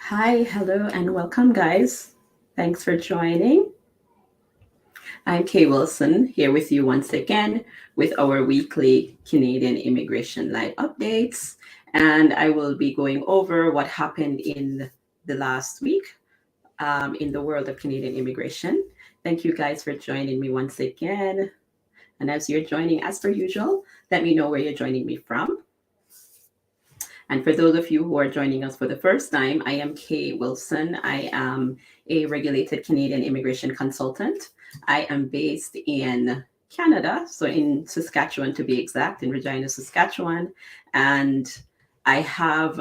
Hi, hello, and welcome, guys. Thanks for joining. I'm Kay Wilson here with you once again with our weekly Canadian Immigration Live updates. And I will be going over what happened in the last week in the world of Canadian immigration. Thank you guys for joining me once again. And as you're joining, as per usual, let me know where you're joining me from. And for those of you who are joining us for the first time, I am Kay Wilson. I am a regulated Canadian immigration consultant. I am based in Canada, so in Saskatchewan to be exact, in Regina, Saskatchewan. And I have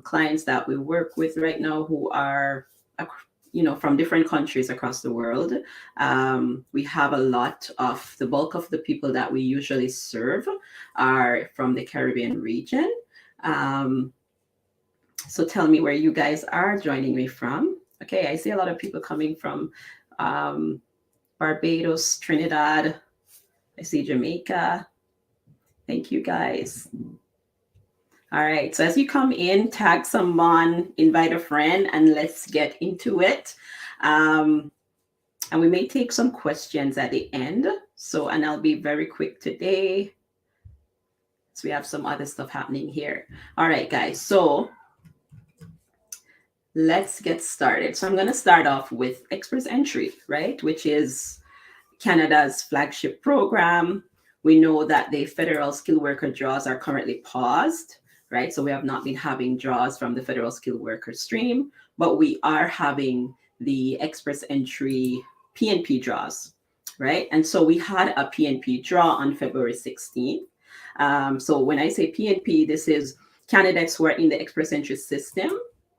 clients that we work with right now who are from different countries across the world. We have a lot of the bulk of the people that we usually serve are from the Caribbean region. So tell me where you guys are joining me from. Okay, I see a lot of people coming from Barbados, Trinidad. I see Jamaica. Thank you guys. All right, so as you come in, tag someone, invite a friend, and let's get into it. And we may take some questions at the end. And I'll be very quick today. So we have some other stuff happening here. All right, guys, so let's get started. So I'm going to start off with Express Entry, right, which is Canada's flagship program. We know that the federal skilled worker draws are currently paused, right? So we have not been having draws from the federal skilled worker stream, but we are having the Express Entry PNP draws, right? And so we had a PNP draw on February 16th. So when I say PNP, this is candidates who are in the Express Entry system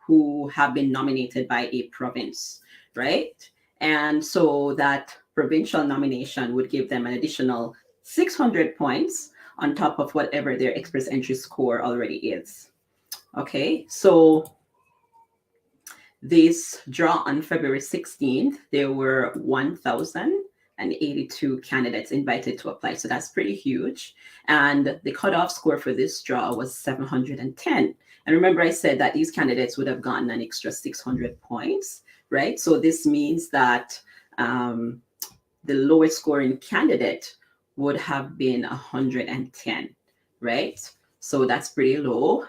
who have been nominated by a province, right? And so that provincial nomination would give them an additional 600 points on top of whatever their Express Entry score already is. Okay, so this draw on February 16th, there were 1,082 candidates invited to apply. So that's pretty huge. And the cutoff score for this draw was 710. And remember, I said that these candidates would have gotten an extra 600 points, right? So this means that the lowest scoring candidate would have been 110, right? So that's pretty low,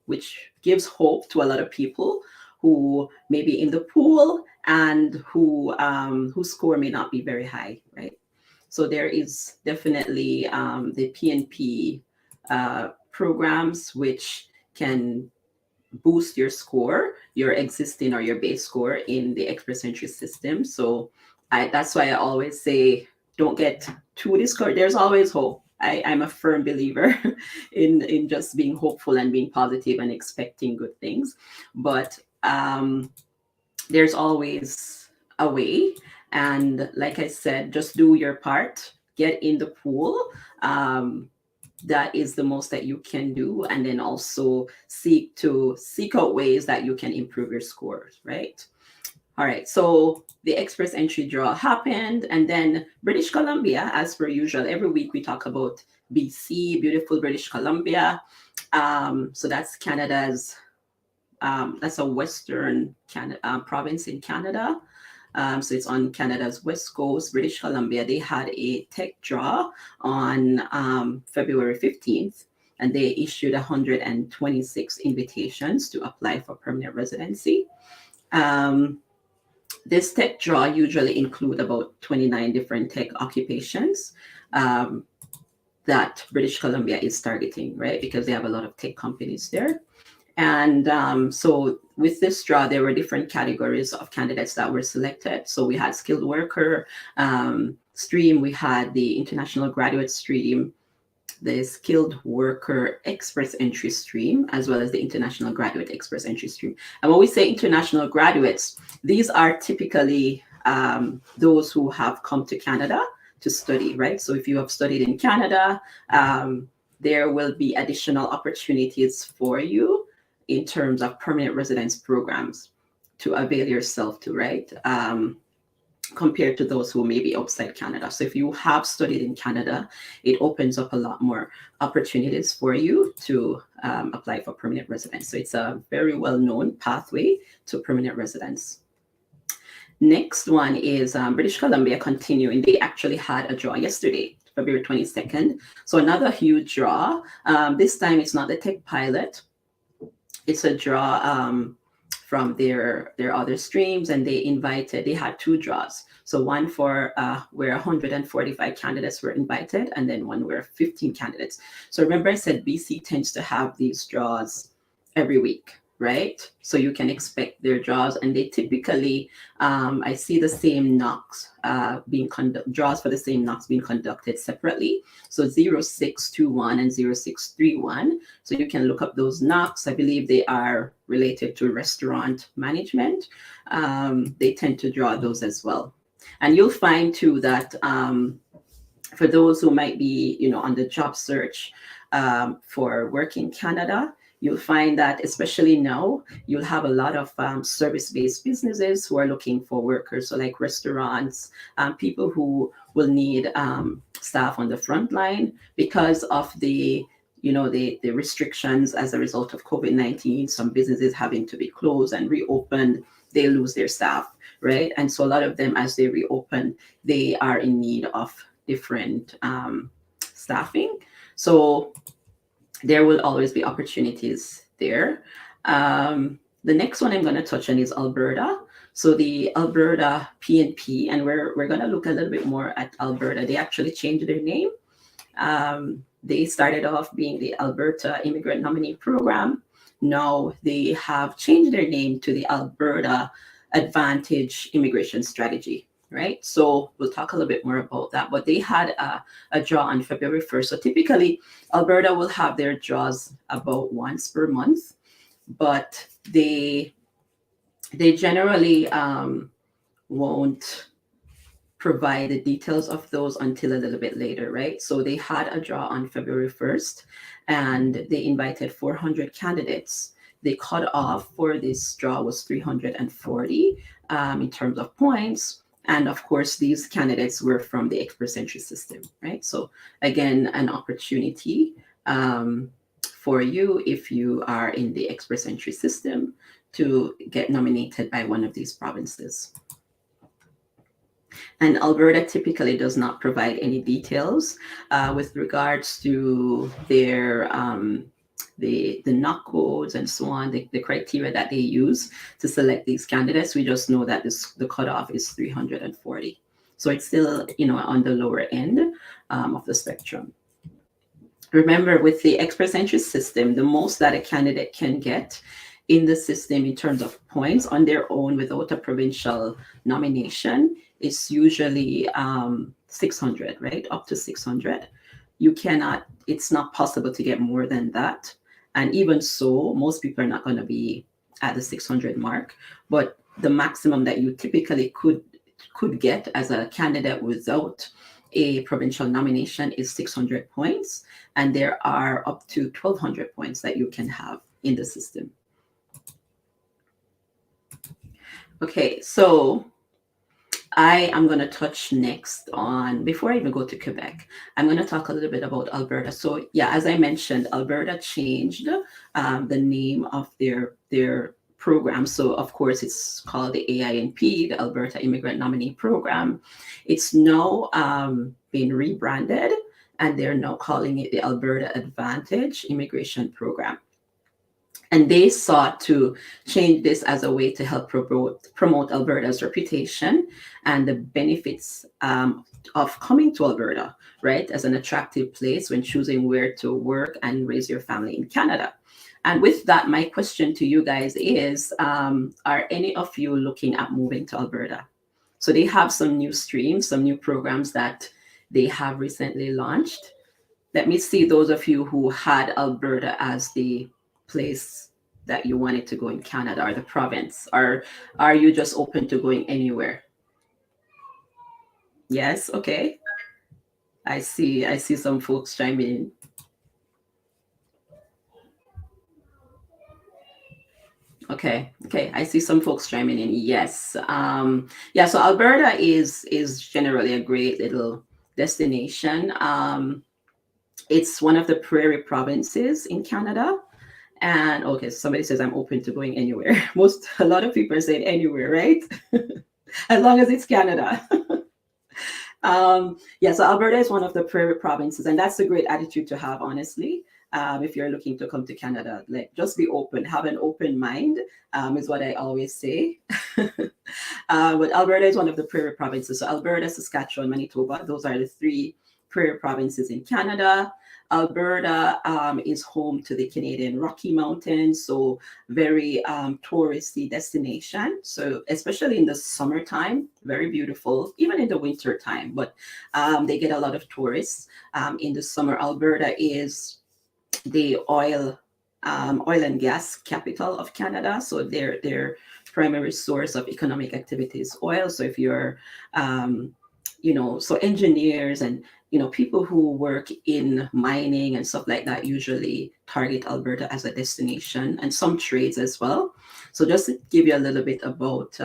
which gives hope to a lot of people who may be in the pool and whose score may not be very high, right? So there is definitely the PNP programs which can boost your score, your existing or your base score in the Express Entry system. So that's why I always say, don't get too discouraged. There's always hope. I'm a firm believer in just being hopeful and being positive and expecting good things. But there's always a way. And like I said, just do your part, get in the pool. That is the most that you can do. And then also seek out ways that you can improve your scores, right? All right, so the Express Entry draw happened, and then British Columbia, as per usual, every week we talk about BC, beautiful British Columbia. So that's Canada's, that's a western province in Canada. So it's on Canada's west coast, British Columbia. They had a tech draw on February 15th, and they issued 126 invitations to apply for permanent residency. This tech draw usually include about 29 different tech occupations that British Columbia is targeting, right? Because they have a lot of tech companies there. And so with this draw, there were different categories of candidates that were selected. So we had skilled worker stream, we had the international graduate stream, the skilled worker express entry stream, as well as the international graduate express entry stream. And when we say international graduates, these are typically those who have come to Canada to study, right? So if you have studied in Canada, there will be additional opportunities for you in terms of permanent residence programs to avail yourself to, right? compared to those who may be outside Canada. So if you have studied in Canada, it opens up a lot more opportunities for you to apply for permanent residence. So it's a very well-known pathway to permanent residence. Next one is British Columbia continuing. They actually had a draw yesterday, February 22nd. So another huge draw. This time it's not the tech pilot. It's a draw from their other streams, and they had two draws. So one for where 145 candidates were invited, and then one where 15 candidates. So remember I said BC tends to have these draws every week, right? So you can expect their draws, and they typically, I see the same knocks draws for the same knocks being conducted separately. So 0621 and 0631. So you can look up those knocks. I believe they are related to restaurant management. They tend to draw those as well. And you'll find too that for those who might be, on the job search for work in Canada, you'll find that, especially now, you'll have a lot of service-based businesses who are looking for workers. So like restaurants, people who will need staff on the front line because of the restrictions as a result of COVID-19, some businesses having to be closed and reopened, they lose their staff, right? And so a lot of them, as they reopen, they are in need of different staffing. So there will always be opportunities there. The next one I'm going to touch on is Alberta. So the Alberta PNP, and we're going to look a little bit more at Alberta. They actually changed their name. They started off being the Alberta Immigrant Nominee Program. Now they have changed their name to the Alberta Advantage Immigration Strategy, right? So we'll talk a little bit more about that. But they had a draw on February 1st. So typically, Alberta will have their draws about once per month, but they generally won't provide the details of those until a little bit later, right? So they had a draw on February 1st, and they invited 400 candidates. The cutoff for this draw was 340 in terms of points. And of course, these candidates were from the express entry system, right? So again, an opportunity for you, if you are in the express entry system, to get nominated by one of these provinces. And Alberta typically does not provide any details with regards to their the knock codes and so on, the criteria that they use to select these candidates. We just know that the cutoff is 340. So it's still, on the lower end of the spectrum. Remember, with the express entry system, the most that a candidate can get in the system in terms of points on their own without a provincial nomination is usually 600, right? Up to 600. It's not possible to get more than that. And even so, most people are not going to be at the 600 mark. But the maximum that you typically could get as a candidate without a provincial nomination is 600 points. And there are up to 1,200 points that you can have in the system. Okay, so I am going to touch next on, before I even go to Quebec, I'm going to talk a little bit about Alberta. So yeah, as I mentioned, Alberta changed the name of their program. So of course, it's called the AINP, the Alberta Immigrant Nominee Program. It's now been rebranded, and they're now calling it the Alberta Advantage Immigration Program. And they sought to change this as a way to help promote Alberta's reputation and the benefits of coming to Alberta, right, as an attractive place when choosing where to work and raise your family in Canada. And with that, my question to you guys is, are any of you looking at moving to Alberta? So they have some new streams, some new programs that they have recently launched. Let me see those of you who had Alberta as the place that you wanted to go in Canada, or the province, or are you just open to going anywhere? Yes, okay. I see some folks chiming in. Okay. I see some folks chiming in. Yes. Yeah. So Alberta is generally a great little destination. It's one of the prairie provinces in Canada. And okay, somebody says I'm open to going anywhere. A lot of people are saying anywhere, right? As long as it's Canada. Yeah, so Alberta is one of the prairie provinces, and that's a great attitude to have, honestly. If you're looking to come to Canada, like just be open, have an open mind, is what I always say. But Alberta is one of the prairie provinces. So Alberta, Saskatchewan, Manitoba, those are the three prairie provinces in Canada. Alberta is home to the Canadian Rocky Mountains, so very touristy destination. So especially in the summertime, very beautiful, even in the winter time, but they get a lot of tourists. In the summer, Alberta is the oil and gas capital of Canada. So their primary source of economic activity is oil. So if you're so engineers and people who work in mining and stuff like that usually target Alberta as a destination, and some trades as well. So just to give you a little bit about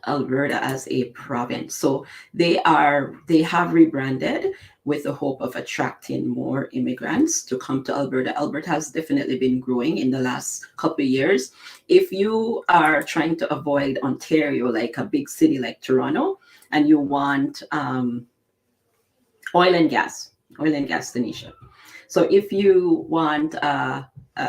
Alberta as a province. So they have rebranded with the hope of attracting more immigrants to come to Alberta. Alberta has definitely been growing in the last couple of years. If you are trying to avoid Ontario, like a big city like Toronto, and you want oil and gas, Tanisha. So if you want,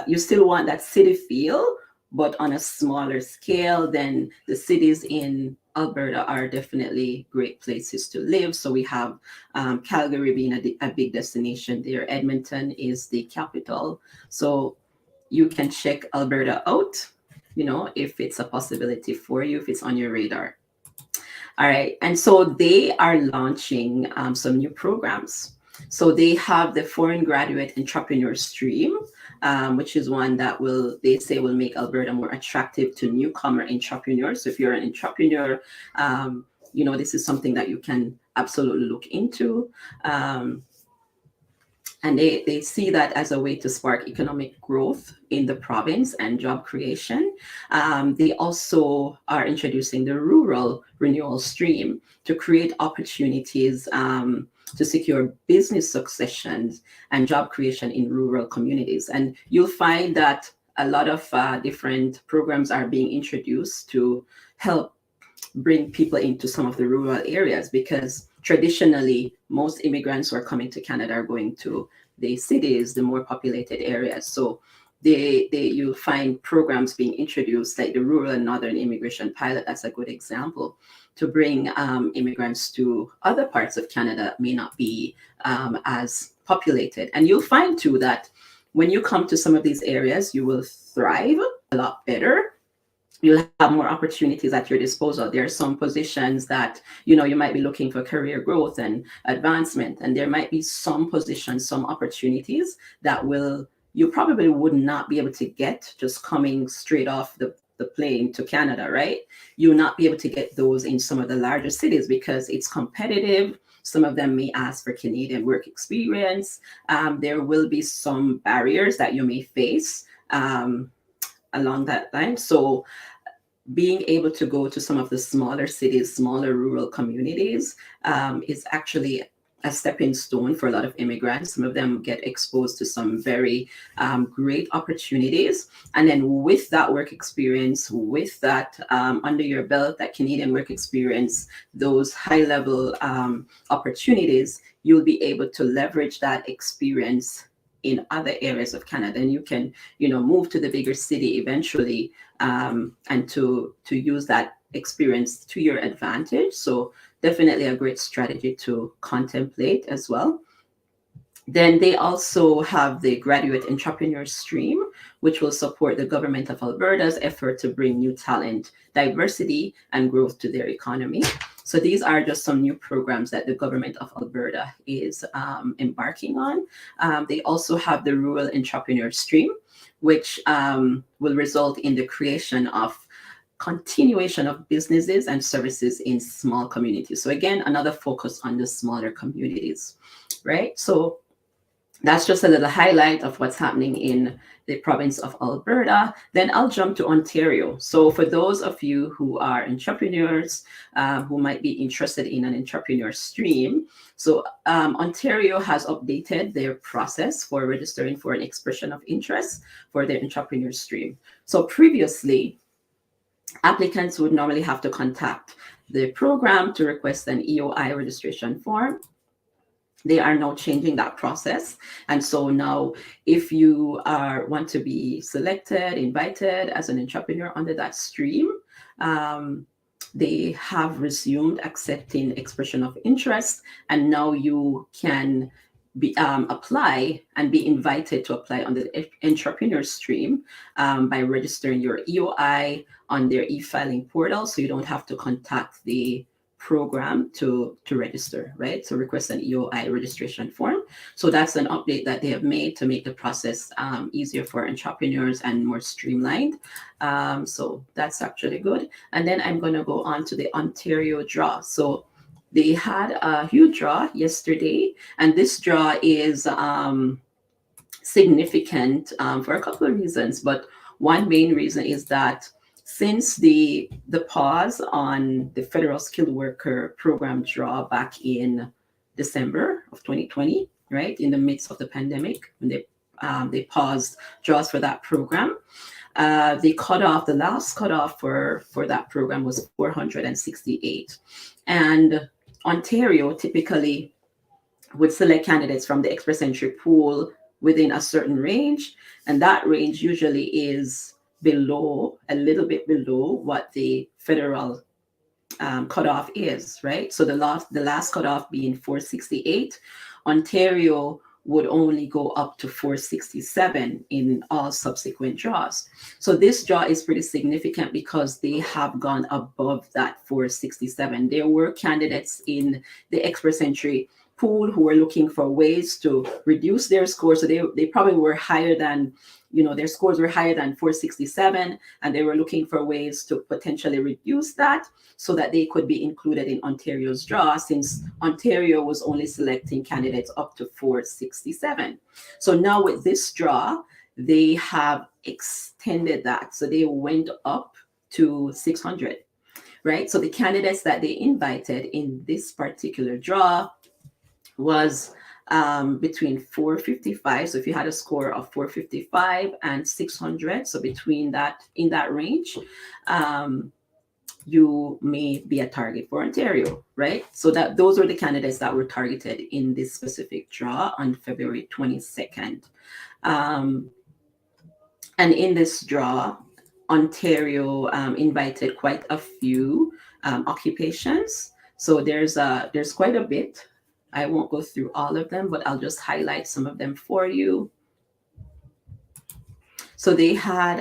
you still want that city feel, but on a smaller scale, then the cities in Alberta are definitely great places to live. So we have Calgary being a big destination there. Edmonton is the capital. So you can check Alberta out, if it's a possibility for you, if it's on your radar. All right. And so they are launching some new programs. So they have the Foreign Graduate Entrepreneur Stream, which is one that they say will make Alberta more attractive to newcomer entrepreneurs. So if you're an entrepreneur, this is something that you can absolutely look into. And they see that as a way to spark economic growth in the province and job creation. They also are introducing the Rural Renewal Stream to create opportunities to secure business successions and job creation in rural communities. And you'll find that a lot of different programs are being introduced to help bring people into some of the rural areas, because traditionally most immigrants who are coming to Canada are going to the cities, the more populated areas. So you'll find programs being introduced, like the Rural and Northern Immigration Pilot. That's a good example, to bring immigrants to other parts of Canada may not be as populated. And you'll find too that when you come to some of these areas, you will thrive a lot better. You'll have more opportunities at your disposal. There are some positions that, you might be looking for career growth and advancement. And there might be some positions, some opportunities that you probably would not be able to get just coming straight off the plane to Canada, right? You'll not be able to get those in some of the larger cities because it's competitive. Some of them may ask for Canadian work experience. There will be some barriers that you may face along that line. So being able to go to some of the smaller cities, smaller rural communities is actually a stepping stone for a lot of immigrants. Some of them get exposed to some very great opportunities. And then with that work experience, with that under your belt, that Canadian work experience, those high-level opportunities, you'll be able to leverage that experience in other areas of Canada, and you can, move to the bigger city eventually, and to use that experience to your advantage. So definitely a great strategy to contemplate as well. Then they also have the Graduate Entrepreneur Stream, which will support the government of Alberta's effort to bring new talent, diversity, and growth to their economy. So these are just some new programs that the government of Alberta is embarking on. They also have the Rural Entrepreneur Stream, which will result in the creation of continuation of businesses and services in small communities. So again, another focus on the smaller communities, right? So that's just a little highlight of what's happening in the province of Alberta. Then I'll jump to Ontario. So for those of you who are entrepreneurs, who might be interested in an entrepreneur stream, so Ontario has updated their process for registering for an expression of interest for their entrepreneur stream. So previously, applicants would normally have to contact the program to request an EOI registration form. They are now changing that process. And so now, if you want to be selected, invited as an entrepreneur under that stream, they have resumed accepting expression of interest. And now you can apply and be invited to apply on the entrepreneur stream by registering your EOI on their e-filing portal. So you don't have to contact the program to register, right? So request an EOI registration form. So that's an update that they have made to make the process easier for entrepreneurs and more streamlined. So that's actually good. And then I'm going to go on to the Ontario draw. So they had a huge draw yesterday, and this draw is significant for a couple of reasons. But one main reason is that since the pause on the federal skilled worker program draw back in December of 2020, right, in the midst of the pandemic, when they paused draws for that program, the last cutoff for that program was 468. And Ontario typically would select candidates from the express entry pool within a certain range, and that range usually is a little bit below what the federal cutoff is, right? So the last cutoff being 468, Ontario would only go up to 467 in all subsequent draws. So this draw is pretty significant because they have gone above that 467. There were candidates in the express entry pool who were looking for ways to reduce their score. So they probably were higher than, their scores were higher than 467, and they were looking for ways to potentially reduce that so that they could be included in Ontario's draw, since Ontario was only selecting candidates up to 467. So now with this draw, they have extended that. So they went up to 600, right? So the candidates that they invited in this particular draw was between 455. So if you had a score of 455 and 600, so between that, in that range, you may be a target for Ontario, right? So that those were the candidates that were targeted in this specific draw on February 22nd. And in this draw, Ontario invited quite a few occupations. So there's quite a bit. I won't go through all of them, but I'll just highlight some of them for you. So they had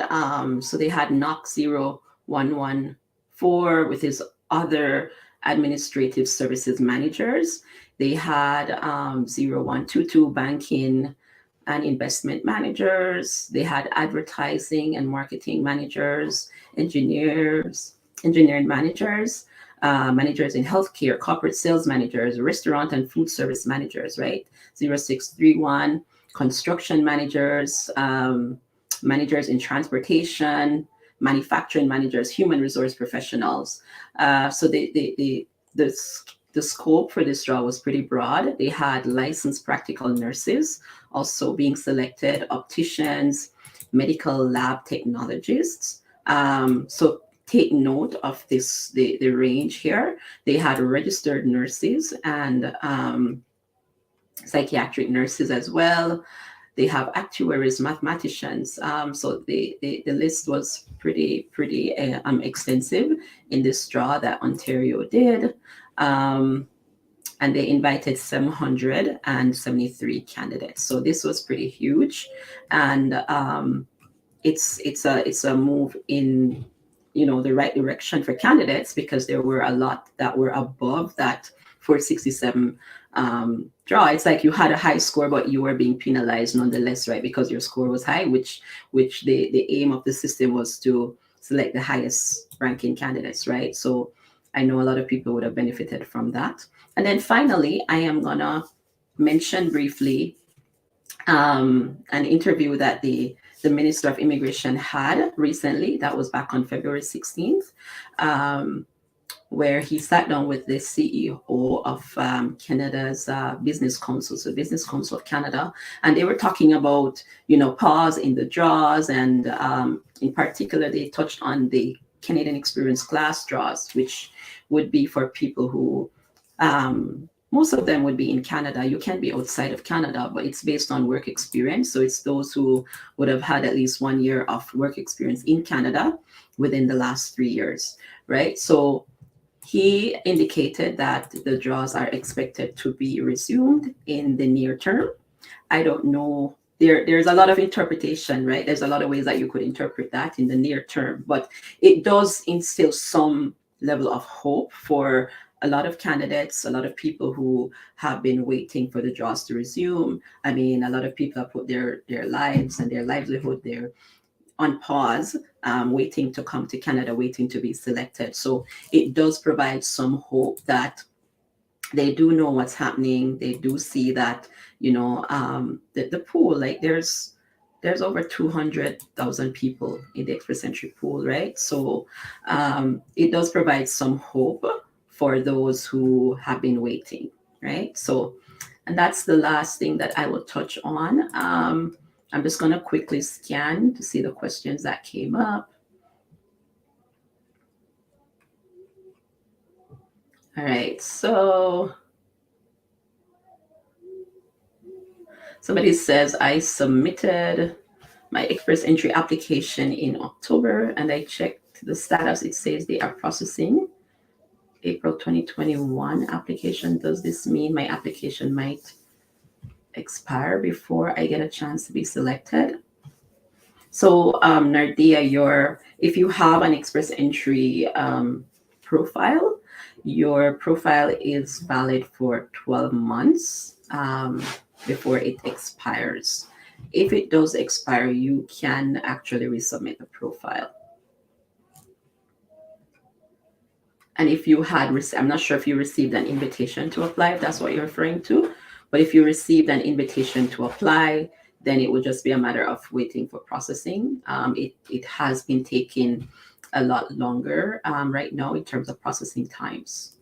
Knox 0114 with his other administrative services managers. They had 0122 banking and investment managers. They had advertising and marketing managers, engineering managers, managers in healthcare, corporate sales managers, restaurant and food service managers, right? 0631, construction managers, managers in transportation, manufacturing managers, human resource professionals. So the scope for this draw was pretty broad. They had licensed practical nurses also being selected, opticians, medical lab technologists. So take note of this, the range here. They had registered nurses and psychiatric nurses as well. They have actuaries, mathematicians. So the list was pretty extensive in this draw that Ontario did. And they invited 773 candidates. So this was pretty huge. And it's a move in the right direction for candidates, because there were a lot that were above that 467 draw. It's like you had a high score, but you were being penalized nonetheless, right? Because your score was high, which the aim of the system was to select the highest ranking candidates, right? So I know a lot of people would have benefited from that. And then finally, I am gonna mention briefly an interview that the Minister of Immigration had recently. That was back on February 16th, where he sat down with the CEO of Canada's Business Council, so Business Council of Canada, and they were talking about, pause in the draws, and in particular, they touched on the Canadian Experience Class draws, which would be for people who most of them would be in Canada. You can be outside of Canada, but it's based on work experience. So it's those who would have had at least 1 year of work experience in Canada within the last 3 years, right? So he indicated that the draws are expected to be resumed in the near term. I don't know. There's a lot of interpretation, right? There's a lot of ways that you could interpret that in the near term, but it does instill some level of hope for a lot of candidates, a lot of people who have been waiting for the draws to resume. I mean, a lot of people have put their lives and their livelihood there on pause, waiting to come to Canada, waiting to be selected. So it does provide some hope that they do know what's happening. They do see that, the pool, like there's over 200,000 people in the express entry pool, right? So it does provide some hope for those who have been waiting, right? So, and that's the last thing that I will touch on. I'm just going to quickly scan to see the questions that came up. All right, so somebody says, I submitted my express entry application in October and I checked the status. It says they are processing. April 2021 application. Does this mean my application might expire before I get a chance to be selected? So Nardia, if you have an express entry profile, your profile is valid for 12 months before it expires. If it does expire, you can actually resubmit the profile. And if you had, I'm not sure if you received an invitation to apply, if that's what you're referring to, but if you received an invitation to apply, then it will just be a matter of waiting for processing. It has been taking a lot longer right now in terms of processing times.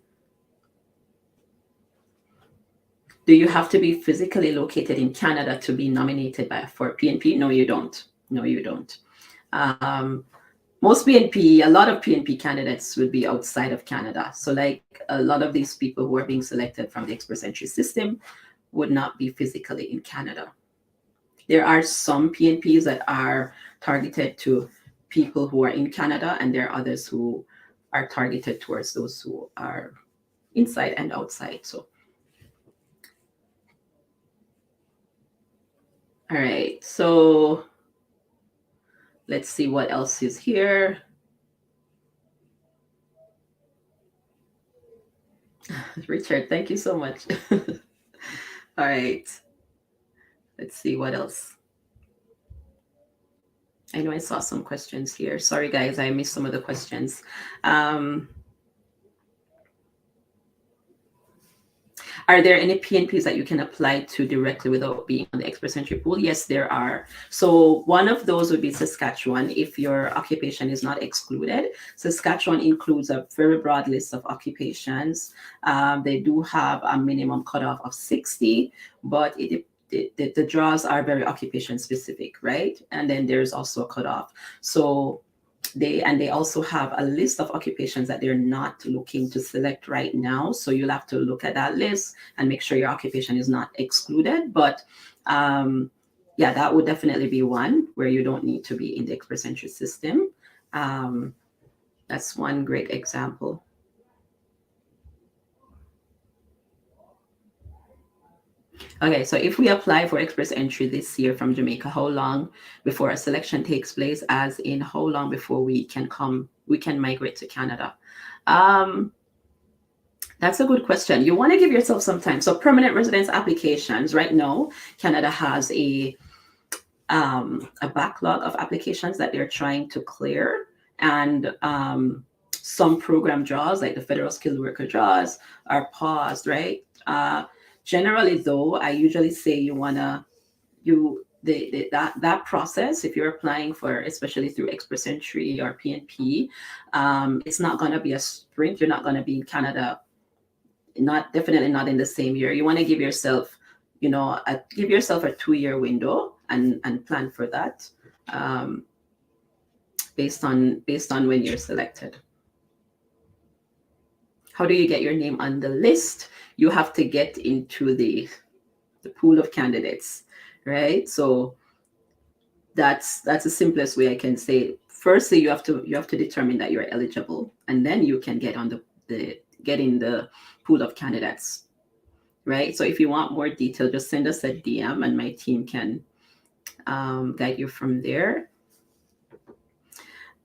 Do you have to be physically located in Canada to be nominated for PNP? No, you don't. No, you don't. Most PNP, a lot of PNP candidates would be outside of Canada. So like a lot of these people who are being selected from the express entry system would not be physically in Canada. There are some PNPs that are targeted to people who are in Canada, and there are others who are targeted towards those who are inside and outside. So, all right, so let's see what else is here. Richard, thank you so much. All right. Let's see what else. I know I saw some questions here. Sorry, guys, I missed some of the questions. Are there any PNPs that you can apply to directly without being on the express entry pool? Yes, there are. So one of those would be Saskatchewan, if your occupation is not excluded. Saskatchewan includes a very broad list of occupations. They do have a minimum cutoff of 60, but the draws are very occupation specific, right? And then there's also a cutoff. So they also have a list of occupations that they're not looking to select right now. So you'll have to look at that list and make sure your occupation is not excluded. But yeah, that would definitely be one where you don't need to be in the express entry system. That's one great example. Okay, so if we apply for express entry this year from Jamaica, how long before a selection takes place, as in how long before we can migrate to Canada? That's a good question. You want to give yourself some time. So permanent residence applications, right now, Canada has a backlog of applications that they're trying to clear. And some program draws, like the federal skilled worker draws, are paused, right? Generally, though, I usually say you want to that process, if you're applying for, especially through Express Entry or PNP, it's not going to be a sprint. You're not going to be in Canada, definitely not in the same year. You want to give yourself, give yourself a 2-year window and plan for that, based on when you're selected. How do you get your name on the list? You have to get into the pool of candidates, right? So that's the simplest way I can say. Firstly, you have to determine that you're eligible, and then you can get on get in the pool of candidates, right? So if you want more detail, just send us a DM and my team can guide you from there.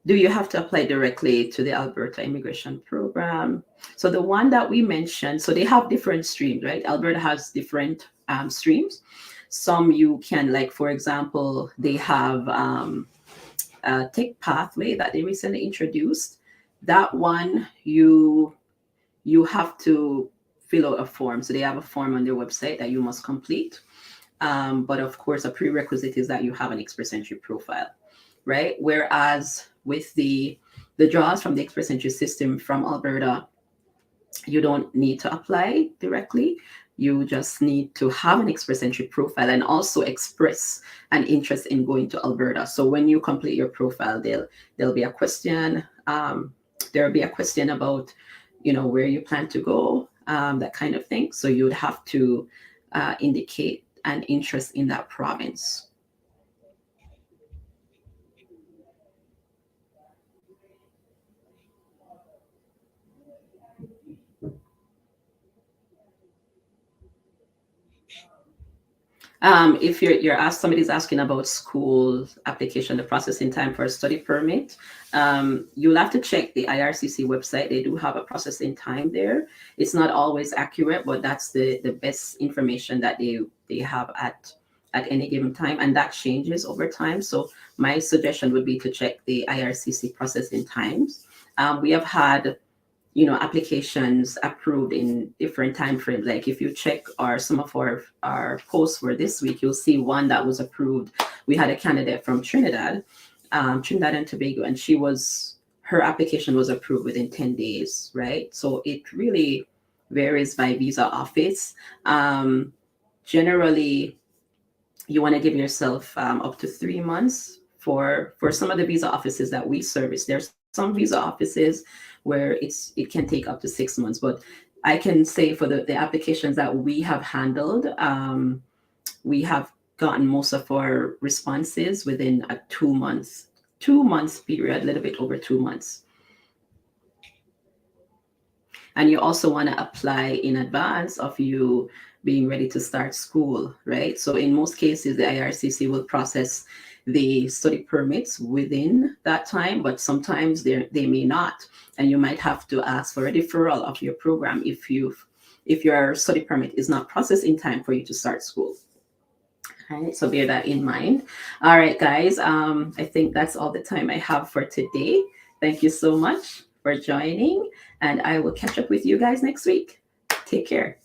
Do you have to apply directly to the Alberta Immigration Program? So the one that we mentioned, so they have different streams, right? Alberta has different streams. Some you can, like, for example, they have a tech pathway that they recently introduced. That one, you have to fill out a form. So they have a form on their website that you must complete. But of course, a prerequisite is that you have an Express Entry profile, right? Whereas with the draws from the Express Entry system from Alberta, you don't need to apply directly. You just need to have an Express Entry profile and also express an interest in going to Alberta. So when you complete your profile, there'll be a question. There'll be a question about, where you plan to go, that kind of thing. So you would have to indicate an interest in that province. If you're asked, somebody's asking about school application, the processing time for a study permit, you'll have to check the IRCC website. They do have a processing time there. It's not always accurate, but that's the best information that they have at any given time, and that changes over time. So my suggestion would be to check the IRCC processing times. We have had applications approved in different time frames. Like if you check some of our posts for this week, you'll see one that was approved. We had a candidate from Trinidad and Tobago, and her application was approved within 10 days, right? So it really varies by visa office. Generally, you want to give yourself up to 3 months for some of the visa offices that we service. There's some visa offices where it can take up to 6 months, but I can say for the applications that we have handled, we have gotten most of our responses within a 2 months period, a little bit over 2 months. And you also want to apply in advance of you being ready to start school, right? So in most cases, the IRCC will process the study permits within that time, but sometimes they may not. And you might have to ask for a deferral of your program if your study permit is not processed in time for you to start school. All right, so bear that in mind. All right, guys, I think that's all the time I have for today. Thank you so much for joining, and I will catch up with you guys next week. Take care.